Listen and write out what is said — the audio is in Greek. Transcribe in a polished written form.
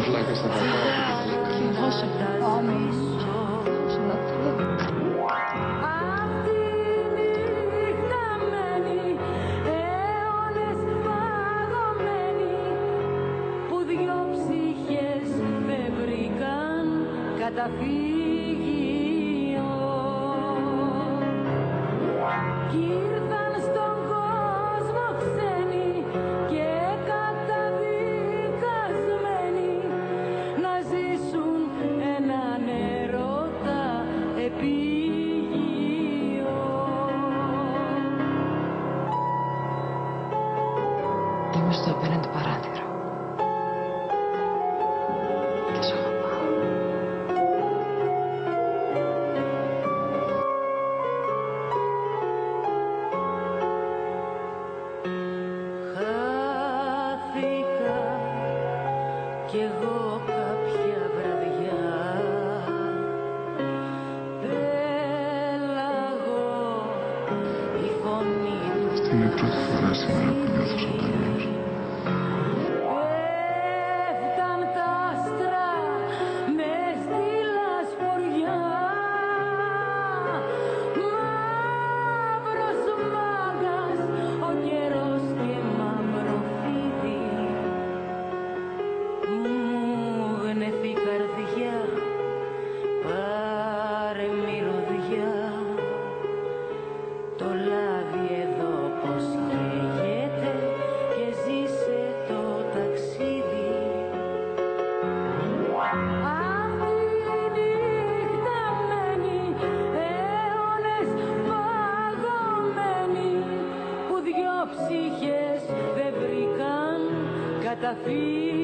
πλάκα στα παπά. Και εγώ σε αγαπάμε. Αυτή νύχτα μένει αιώνες παγωμένοι που δυο ψυχές με βρήκαν καταφύγιο κι ήρθαν στον κόσμο ξένοι και καταδικασμένοι να ζήσουν έναν έρωτα επίγειο. Είμαι στο απέναντι παράθυρο και σ' αγαπάω. Χάθηκα κι εγώ κάποια βραδιά, πέλαγω η φωνή του. Αυτή είναι η πρώτη φορά σήμερα που νιώθω ζωντανός. Πέφταν τα άστρα μες στη λασποριά, μαύρος μάγκας ο καιρός και μαύρο φίδι μου γνεθεί καρδιά, πάρε μυρωδιά το λάδι εδώ πως καίγεται και ζήσε το ταξίδι. Αυτή η νύχτα μένει αιώνες παγωμένοι που δυο ψυχές δεν βρήκαν καταφύγιο.